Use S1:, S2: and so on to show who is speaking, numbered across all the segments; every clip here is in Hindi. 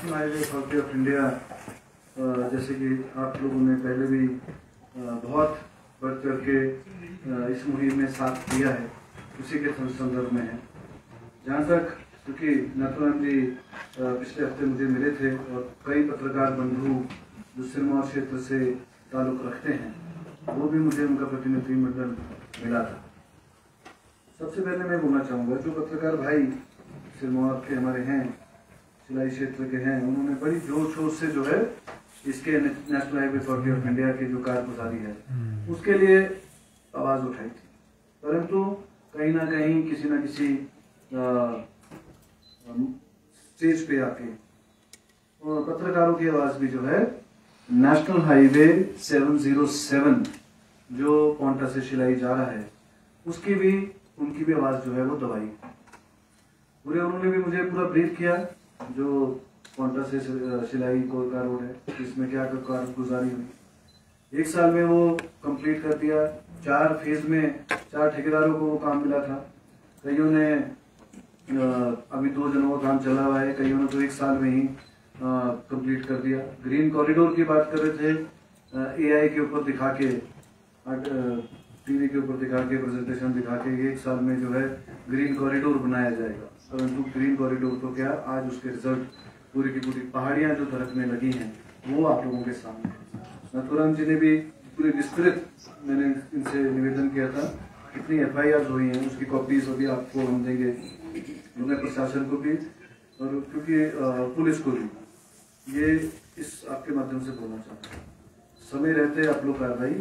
S1: National highway authority of India जैसे कि आप लोगों ने पहले भी बहुत बढ़ चढ़ के इस मुहिम में साथ दिया है, उसी के संदर्भ में है। जहाँ तक क्योंकि नाथुराम जी पिछले हफ्ते मुझे मिले थे और कई पत्रकार बंधु जो सिरमौर क्षेत्र से ताल्लुक रखते हैं, वो भी मुझे उनका प्रतिनिधिमंडल मिला था। सबसे पहले मैं बोलना चाहूँगा, जो पत्रकार भाई सिरमौर के हमारे हैं, सिलाई क्षेत्र के हैं, उन्होंने बड़ी जोर शोर से जो है इसके national highway authority of India की जो कारगुजारी है उसके लिए आवाज़ उठाई थी, परंतु कहीं ना कहीं किसी न किसी स्टेज पे आके पत्रकारों की आवाज़ भी जो है नेशनल हाईवे 707 जो पोंटा से शिलाई जा रहा है उसकी भी उनकी भी आवाज़ जो है वो दबाई। पूरे उन्होंने भी मुझे पूरा ब्रीफ किया जो पोंटा से शिलाई का रोड है, इसमें क्या कारगुजारी हुई। 1 साल में वो कंप्लीट कर दिया। 4 फेज में 4 ठेकेदारों को वो काम मिला था। कईयों ने अभी 2 जनों का काम चला हुआ है, कईयों ने तो 1 साल में ही कंप्लीट कर दिया। ग्रीन कॉरिडोर की बात कर रहे थे, एआई के ऊपर दिखा के, टीवी के ऊपर दिखा के, प्रेजेंटेशन दिखा के 1 साल में जो है ग्रीन कॉरिडोर बनाया जाएगा, परंतु ग्रीन कॉरिडोर तो क्या, आज उसके रिजल्ट पूरी की पूरी पहाड़ियां जो दरकने लगी हैं वो आप लोगों के सामने। नाथुराम जी ने भी पूरी विस्तृत, मैंने इनसे निवेदन किया था, कितनी FIR हुई हैं उसकी कॉपीज अभी आपको हम देंगे, उन्हें प्रशासन को भी और क्योंकि पुलिस को भी। ये इस आपके माध्यम से बोलना चाहता हूँ, समय रहते आप लोग कार्रवाई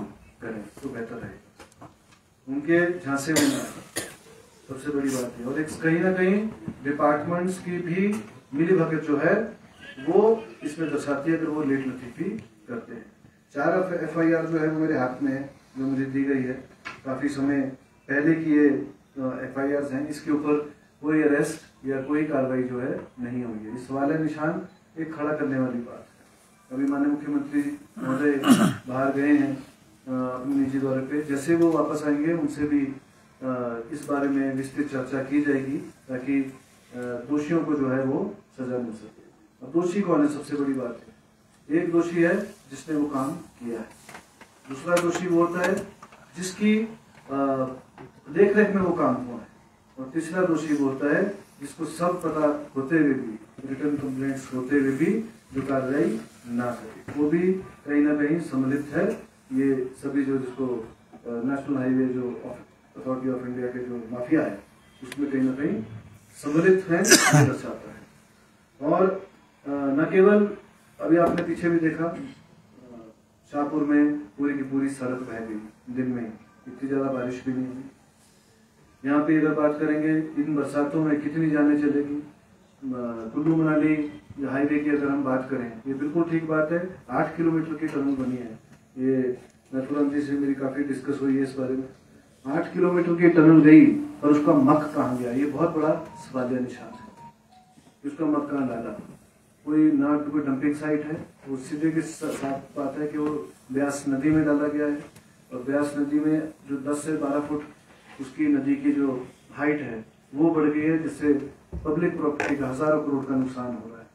S1: करें तो बेहतर रहेगा, उनके झांसे में ना सबसे बड़ी बात है। और एक कहीं ना कहीं डिपार्टमेंट्स की भी मिली भगत जो है वो इसमें दर्शाती है, अगर वो लेट लतीफी करते हैं। 4 FIR जो है वो मेरे हाथ में है, जो मुझे दी गई है, काफ़ी समय पहले की ये FIRs हैं, इसके ऊपर कोई अरेस्ट या कोई कार्रवाई जो है नहीं हुई है। इस सवाल निशान एक खड़ा करने वाली बात है। अभी माननीय मुख्यमंत्री महोदय बाहर गए हैं अपने निजी दौरे पे, जैसे वो वापस आएंगे उनसे भी इस बारे में विस्तृत चर्चा की जाएगी ताकि दोषियों को जो है वो सजा मिल सके। अब दोषी कौन है, सबसे बड़ी बात है। एक दोषी है जिसने वो काम किया है, दूसरा दोषी वो होता है जिसकी देख रेख में वो काम हुआ है, और तीसरा दोषी वो होता है जिसको सब पता होते हुए भी, रिटर्न कंप्लेंट्स होते हुए भी जो कार्रवाई ना करे, वो भी कहीं ना कहीं सम्मिलित है। ये सभी जो जिसको नेशनल हाईवे जो अथॉरिटी ऑफ इंडिया के जो माफिया है उसमें कहीं ना कहीं सम्मिलित है, दर्शाता है। और न केवल अभी आपने पीछे भी देखा, शाहपुर में पूरी की पूरी सड़क बह गई दिन में, इतनी ज्यादा बारिश भी नहीं हुई। यहाँ पे अगर बात करेंगे इन बरसातों में कितनी जाने चलेगी। कुल्लू मनाली हाईवे की अगर हम बात करें, ये बिल्कुल ठीक बात है, 8 किलोमीटर की टनल बनी है। ये नाथुराम जी से मेरी काफी डिस्कस हुई है इस बारे में। 8 किलोमीटर की टनल गई और उसका मक कहाँ गया, ये बहुत बड़ा सवालिया निशान है। उसका मक कहाँ डाला, कोई ना कोई डंपिंग साइट है, वो सीधे के साथ बात है कि वो ब्यास नदी में डाला गया है, और ब्यास नदी में जो 10 से 12 फुट उसकी नदी की जो हाइट है वो बढ़ गई है, जिससे पब्लिक प्रॉपर्टी का हजारों करोड़ का नुकसान हो रहा है।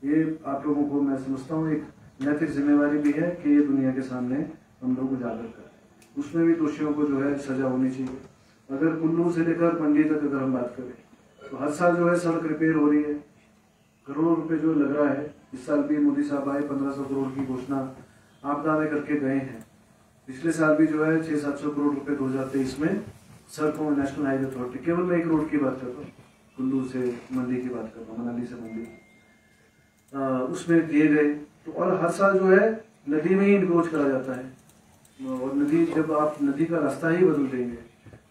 S1: ये आप लोगों को मैं समझता हूँ एक नैतिक जिम्मेवारी भी है कि ये दुनिया के सामने हम लोग उजागर करें। उसमें भी दोषियों को जो है सजा होनी चाहिए। अगर कुल्लू से लेकर मंडी तक अगर हम बात करें तो हर साल जो है सड़क रिपेयर हो रही है, करोड़ों रुपए जो लग रहा है। इस साल भी मोदी साहब आए, 1500 करोड़ की घोषणा आपदा में करके गए हैं। पिछले साल भी जो है 600-700 करोड़ रुपए 2023 में सड़कों में नेशनल हाईवे अथॉरिटी, केवल मैं एक रोड की बात कर रहा हूँ, कुल्लू से मंडी की बात कर रहा हूँ, मनाली से मंडी, उसमें दिए गए। तो और हर साल जो है नदी में ही इनक्रोच करा जाता है, और नदी, जब आप नदी का रास्ता ही बदल देंगे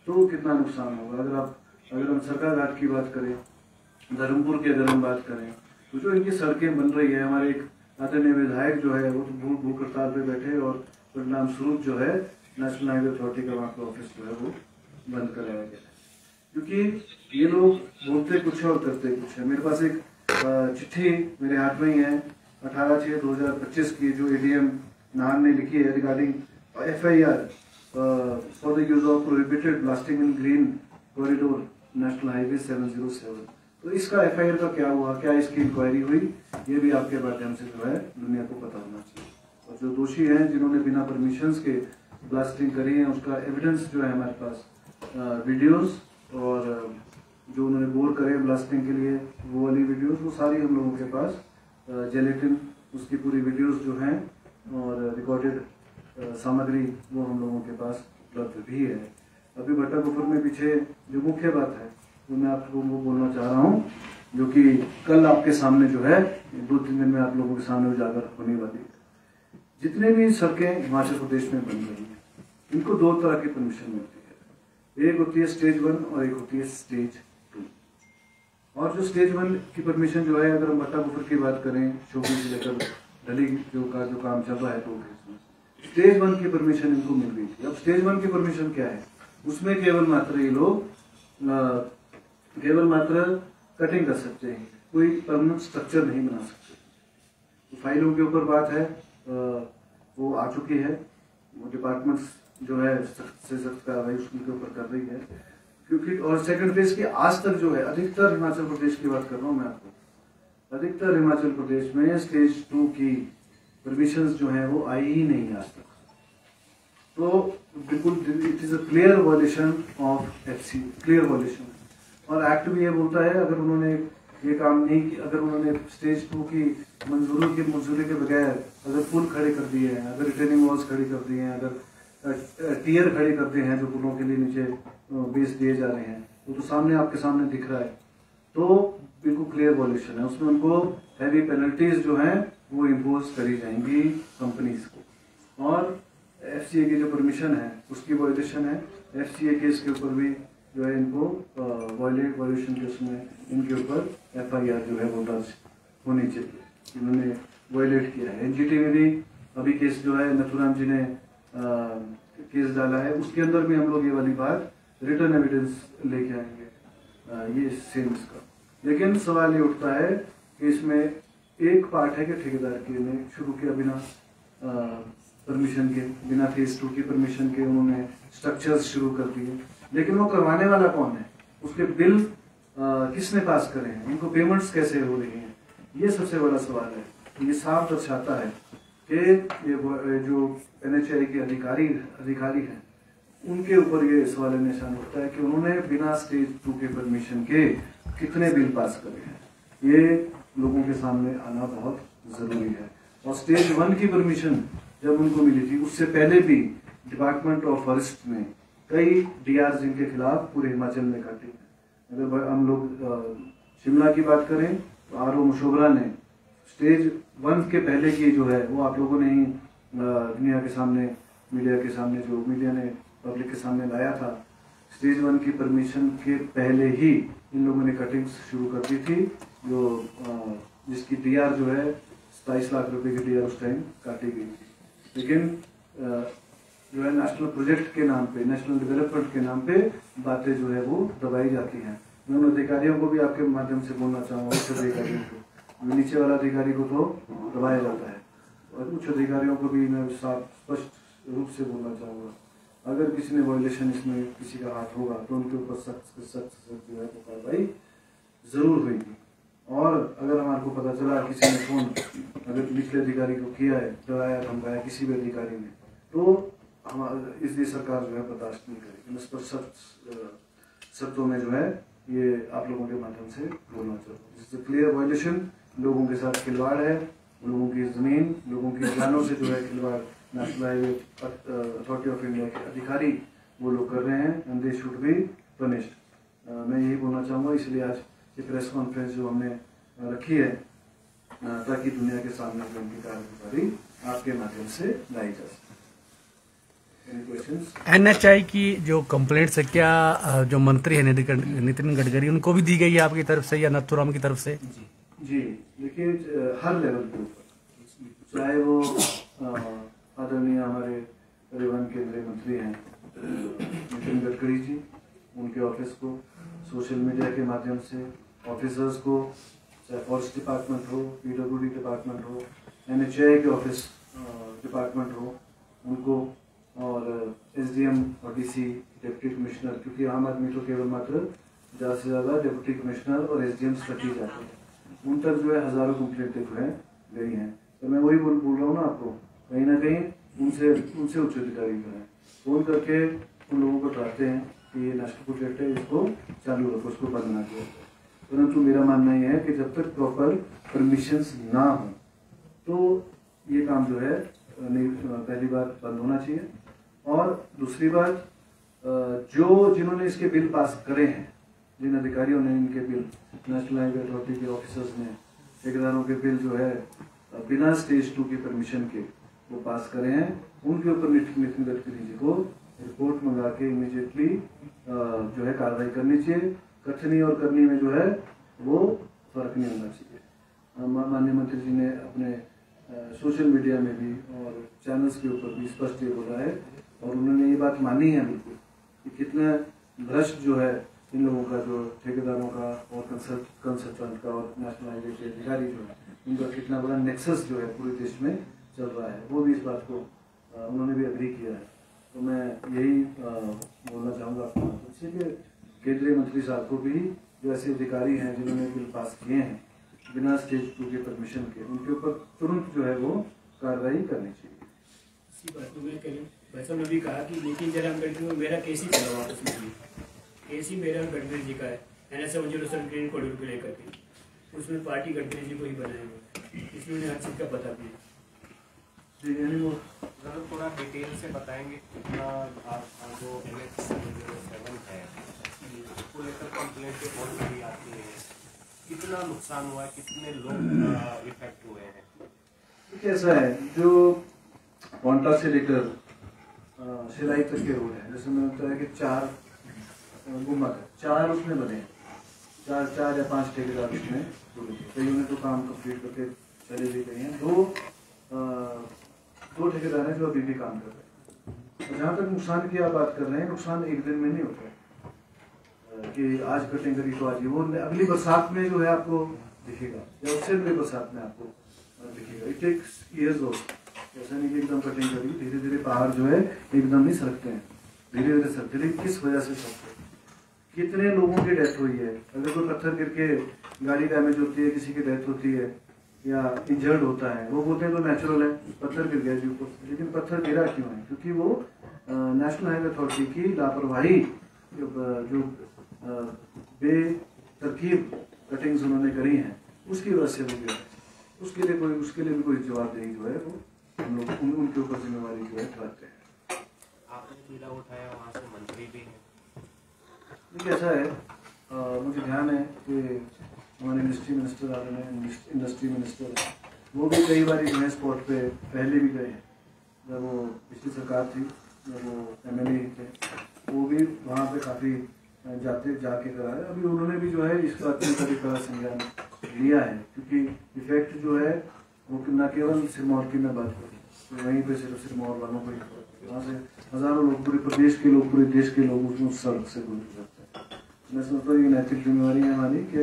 S1: तो कितना नुकसान होगा। अगर हम सरकार घाट की बात करें, धर्मपुर की अगर हम बात करें, तो जो इनकी सड़कें बन रही है, हमारे एक आदरणीय विधायक जो है वो तो भूख हड़ताल पे बैठे, और परिणाम स्वरूप जो है नेशनल हाईवे अथॉरिटी का वहाँ का ऑफिस जो है वो बंद कराया गया है, क्योंकि ये लोग बोलते कुछ है और करते कुछ है। मेरे पास एक चिट्ठी मेरे हाथ में ही है 18/6/2025 की, जो ADM नाहन ने लिखी है regarding FIR for the use of prohibited blasting in green corridor national highway 707। तो इसका FIR का क्या हुआ, क्या इसकी इंक्वायरी हुई, ये भी आपके माध्यम से जो है दुनिया को पता होना चाहिए। और जो दोषी हैं जिन्होंने बिना परमिशंस के ब्लास्टिंग करी है, उसका एविडेंस जो है हमारे पास, वीडियोस और जो उन्होंने बोर करे ब्लास्टिंग के लिए वो वाली वीडियोस, वो सारी हम लोगों के पास, जेलेटिन उसकी पूरी वीडियोस जो हैं और रिकॉर्डेड सामग्री वो हम लोगों के पास उपलब्ध भी है। अभी भट्टा कुफर में पीछे जो मुख्य बात है वो मैं आपको वो बोलना चाह रहा हूँ, जो कि कल आपके सामने जो है 2-3 दिन में आप लोगों के सामने उजागर होने वाली है। जितने भी सड़कें हिमाचल प्रदेश में बन रही हैं, इनको 2 तरह की परमिशन मिलती है। एक होती है स्टेज 1 और एक होती है स्टेज 2। और जो स्टेज 1 की परमिशन जो है, अगर हम भट्टा कुफर की बात करें, शोपी से लेकर ढली जो काम चल रहा है, तो स्टेज 1 की परमिशन इनको मिल गई थी। अब स्टेज 1 की परमिशन क्या है, उसमें केवल मात्र ये लोग केवल मात्र कटिंग कर सकते हैं, कोई परमानेंट स्ट्रक्चर नहीं बना सकते। तो फाइलों के ऊपर बात है, वो आ चुकी है, वो डिपार्टमेंट्स जो है सख्त से सख्त कार्रवाई उसके ऊपर कर रही है, क्योंकि और सेकंड फेज की आज तक जो है अधिकतर हिमाचल प्रदेश की बात कर रहा हूँ मैं आपको, अधिकतर हिमाचल प्रदेश में स्टेज 2 की परमिशंस जो है वो आई ही नहीं आज तक। तो बिल्कुल it is a clear violation of FC, clear violation. और एक्ट भी ये बोलता है, अगर उन्होंने ये काम नहीं किया, अगर उन्होंने स्टेज 2 की मंजूरी के बगैर अगर पुल खड़े कर दिए हैं, अगर रिटेनिंग वॉल्स खड़ी कर दिए हैं, अगर टियर खड़े कर दिए हैं जो पुलों के लिए नीचे बेस दिए जा रहे हैं, वो तो सामने आपके सामने दिख रहा है, तो बिल्कुल क्लियर वॉयलेशन है। उसमें उनको हैवी पेनल्टीज जो हैं वो इम्पोज करी जाएंगी कंपनीज को। और एफसीए की जो परमिशन है उसकी वॉयलेशन है, एफसीए केस के ऊपर भी जो है इनको वॉयलेशन केस में इनके ऊपर एफआईआर जो है वो दर्ज होनी चाहिए, इन्होंने वॉयलेट किया है। एनजीटी में भी अभी केस जो है नथुराम जी ने केस डाला है, उसके अंदर भी हम लोग ये वाली बात रिटर्न एविडेंस लेके आएंगे, ये सेम इसका। लेकिन सवाल ये उठता है कि इसमें एक पार्ट है कि ठेकेदार के ने शुरू किया बिना परमिशन के, बिना फेज 2 की परमिशन के उन्होंने स्ट्रक्चर्स शुरू कर दिए, लेकिन वो करवाने वाला कौन है, उसके बिल किसने पास करे हैं, इनको पेमेंट्स कैसे हो रही हैं, ये सबसे बड़ा सवाल है। तो ये साफ दर्शाता है कि ये जो एनएचआई के अधिकारी हैं उनके ऊपर ये सवाल निशान उठता है कि उन्होंने बिना स्टेज 2 के परमिशन के कितने बिल पास करे हैं, ये लोगों के सामने आना बहुत जरूरी है। और स्टेज 1 की परमिशन जब उनको मिली थी, उससे पहले भी डिपार्टमेंट ऑफ फॉरेस्ट में कई डीआर जिनके खिलाफ पूरे हिमाचल में काटे हैं। अगर हम लोग शिमला की बात करें तो आरओ मुशोबरा ने स्टेज 1 के पहले की जो है वो आप लोगों ने ही दुनिया के सामने, मीडिया के सामने, जो मीडिया ने पब्लिक के सामने लाया था, स्टेज 1 की परमिशन के पहले ही इन लोगों ने कटिंग्स शुरू कर दी थी, जो जिसकी डीआर जो है 27 लाख रुपए की डीआर उस टाइम काटी गई थी। लेकिन जो है नेशनल प्रोजेक्ट के नाम पे, नेशनल डेवलपमेंट के नाम पे बातें जो है वो दबाई जाती हैं। मैं उन अधिकारियों को भी आपके माध्यम से बोलना चाहूँगा, उच्च अधिकारियों को, नीचे वाला अधिकारी को तो दबाया जाता है, और उच्च अधिकारियों को भी मैं स्पष्ट रूप से बोलना चाहूँगा, अगर किसी ने वॉयलेशन इसमें किसी का हाथ होगा तो उनके ऊपर सख्त जो है वो कार्रवाई जरूर होगी। और अगर हमारे को पता चला किसी ने फोन अगर निचले अधिकारी को किया है, डराया धमकाया किसी भी अधिकारी ने, तो हमारे इसलिए सरकार जो है बर्दाश्त नहीं करेगी। इस पर सख्त शब्दों में जो है ये आप लोगों के माध्यम से बोलना चाहता हूँ। जिससे क्लियर वॉयलेशन, लोगों के साथ खिलवाड़ है, लोगों की जमीन, लोगों की जानों से जो है खिलवाड़ national highway authority of India के अधिकारी वो लोग कर रहे हैं, and they should be punished. मैं यही बोलना चाहूँगा, इसलिए आज ये प्रेस कॉन्फ्रेंस जो हमने रखी है, ताकि दुनिया के सामने उनकी कार्यप्रणाली आपके माध्यम से लाई जा सके।
S2: एनएचआई की जो कंप्लेंट्स है, क्या जो मंत्री है नितिन गडकरी, उनको भी दी गई है आपकी तरफ से या नथुराम की तरफ से?
S1: जी देखिए, हर लेवल के ऊपर, चाहे वो आदरणीय हमारे परिवहन केंद्रीय मंत्री हैं नितिन गडकरी जी, उनके ऑफिस को, सोशल मीडिया के माध्यम से ऑफिसर्स को, चाहे फॉरेस्ट डिपार्टमेंट हो, पीडब्ल्यूडी डिपार्टमेंट हो, एनएचआई के ऑफिस डिपार्टमेंट हो, उनको, और एसडीएम और डीसी, डिप्टी कमिश्नर, क्योंकि आम आदमी तो केवल मात्र ज़्यादा से ज़्यादा डिप्टी कमिश्नर और एसडीएम रखे जाते हैं, उन तक जो है हजारों कंप्लेंटें जो है गई हैं। तो मैं वही बोल रहा हूँ ना आपको, कहीं ना कहीं उनसे उच्च अधिकारी जो है फोन करके उन लोगों को डराते हैं कि ये नेशनल प्रोजेक्ट है, इसको चालू रखो, उसको बंद ना किया। परंतु मेरा मानना यह है कि जब तक प्रॉपर परमिशंस ना हो तो ये काम जो है पहली बार बंद होना चाहिए। और दूसरी बात, जिन्होंने इसके बिल पास करे हैं, जिन अधिकारियों ने इनके बिल, नेशनल हाईवे अथॉरिटी के ऑफिसर्स ने ठेकेदारों के बिल जो है बिना स्टेज 2 की परमिशन के वो पास करे हैं, उनके ऊपर नितिन गडकरी जी को रिपोर्ट मंगा के इमीडिएटली जो है कार्रवाई करनी चाहिए। कथनी और करनी में जो है वो फर्क नहीं होना चाहिए। माननीय मंत्री जी ने अपने सोशल मीडिया में भी और चैनल्स के ऊपर भी स्पष्ट ये बोला है, और उन्होंने ये बात मानी है बिल्कुल कि कितना भ्रष्ट जो है इन लोगों का, जो ठेकेदारों का और कंसल्टेंट का और नेशनल हाईवे के अधिकारी जो है, उनका कितना बड़ा नेक्सस जो है पूरे देश में चल रहा है, वो भी इस बात को उन्होंने भी एग्री किया है। तो मैं यही बोलना चाहूँगा आपके माध्यम से कि केंद्रीय मंत्री साहब को भी जो ऐसे अधिकारी हैं जिन्होंने बिल पास किए हैं बिना स्टेज 2 के परमिशन के, उनके ऊपर तुरंत जो है वो कार्रवाई करनी चाहिए।
S3: इसी बात में भाई साहब ने भी कहा कि लेकिन जरा गडकरी में मेरा केस ही चला वापस में, केस ही मेरा गडकरी जी का है NS-707 ग्रीन कॉरिडोर को लेकर के, उसमें पार्टी गडकरी जी को ही बनाएंगे, इसलिए उन्हें हर चीज़ का पता भी है।
S4: थोड़ा डिटेल से बताएंगे कितना जो NS-707 है उसको लेकर कंप्लेंट बहुत सारी आती है, कितना नुकसान हुआ है, कितने लोग इफेक्ट हुए हैं?
S1: कैसा है, जो पोंटा से लेकर शिलाई तक के रोड है, जैसे मैंने बताया कि 4 गुम्बद है, 4 उसमें बने हैं, 4 या 5 ठेकेदार उसमें जुड़े थे। कईयों ने तो काम कंप्लीट करके चले भी गए हैं। 2 ठेकेदार हैं जो अभी भी काम कर रहे हैं। जहाँ तक नुकसान की आप बात कर रहे हैं, नुकसान एक दिन में नहीं होता है कि आज कटिंग करी तो आज, वो अगली बरसात में जो है आपको दिखेगा, या उससे अगली बरसात में आपको दिखेगा। इट टेक्स ईयर्स ऑफ, ऐसा नहीं कि एकदम कटिंग करी, धीरे धीरे पहाड़ जो है एकदम नहीं सरकते हैं, धीरे धीरे सरकते हैं। किस वजह से सरकते हैं, कितने लोगों की डेथ हुई है, अगर कोई पत्थर गिर के गाड़ी डैमेज होती है, किसी की डेथ होती है या इंजर्ड होता है, वो बोलते हैं तो नेचुरल है, पत्थर गिर गया जी ऊपर, लेकिन पत्थर गिरा क्यों है? क्योंकि वो नेशनल हाईवे अथॉरिटी की लापरवाही, जो बेतरकीब कटिंग्स उन्होंने करी हैं, उसकी वजह से वो गिरा। उसके लिए भी कोई जवाबदेही जो है वो हम लोग उनके ऊपर जिम्मेवारी जो है कराते हैं।
S4: आपने पीला उठाया, वहाँ से मंत्री भी हैं।
S1: देखिए ऐसा है, मुझे ध्यान है कि हमारे इंडस्ट्री मिनिस्टर आ रहे हैं, इंडस्ट्री मिनिस्टर है, वो भी कई बार जो है स्पॉट पे पहले भी गए हैं। जब वो पिछली सरकार थी, जब वो MLA थे, वो भी वहाँ पे काफ़ी जाके कराया। अभी उन्होंने भी जो है इस बात में कभी कड़ा संज्ञान लिया है, क्योंकि इफेक्ट जो है वो न केवल सिरमौर की मैं बात करूँ तो वहीं पे सिर्फ सिरमौर वालों को ही, वहाँ से हजारों लोग, पूरे प्रदेश के लोग, पूरे देश के लोग उस सड़क से गुजर सकते हैं। मैं समझता हूँ ये नैतिक जिम्मेवारी है हमारी कि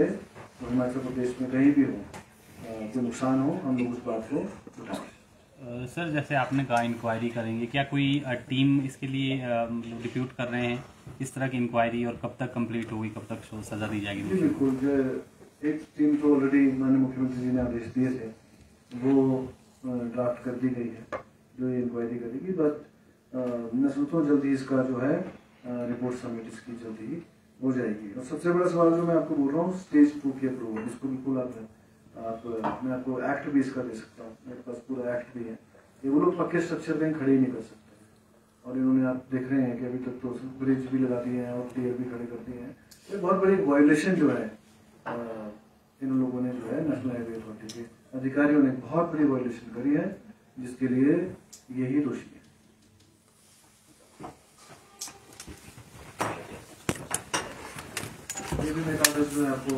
S1: हिमाचल प्रदेश में कहीं भी हो, कोई नुकसान हो, हम लोग उस बात को उठाएं।
S5: सर, जैसे आपने कहा इंक्वायरी करेंगे, क्या कोई टीम इसके लिए डिप्यूट कर रहे हैं इस तरह की इंक्वायरी, और कब तक कंप्लीट होगी, कब तक सजा दी जाएगी?
S1: बिल्कुल, एक टीम तो ऑलरेडी माननीय मुख्यमंत्री जी ने आदेश दिए थे, वो ड्राफ्ट कर दी गई है जो ये इंक्वायरी करेगी। बट मैं सोचता हूँ जल्दी इसका जो है रिपोर्ट सबमिट इसकी जल्दी हो जाएगी। और सबसे बड़ा सवाल जो मैं आपको बोल रहा हूँ, स्टेज 2 की अप्रूवल, इसको बिल्कुल मैं आपको एक्ट भी इसका दे सकता हूँ, मेरे पास पूरा एक्ट भी है। ये वो लोग पक्के स्ट्रक्चर कहीं खड़े ही नहीं कर सकते, और इन्होंने आप देख रहे हैं कि अभी तक तो ब्रिज भी लगा दिए हैं और टीयर भी खड़े कर दिए हैं। ये बहुत बड़ी वायलेशन जो है इन लोगों ने, जो है नेशनल हाईवे अथॉरिटी के अधिकारियों ने बहुत बड़ी वायलेशन करी है, जिसके लिए यही दोषी है। ये भी मैं कागज जो है आपको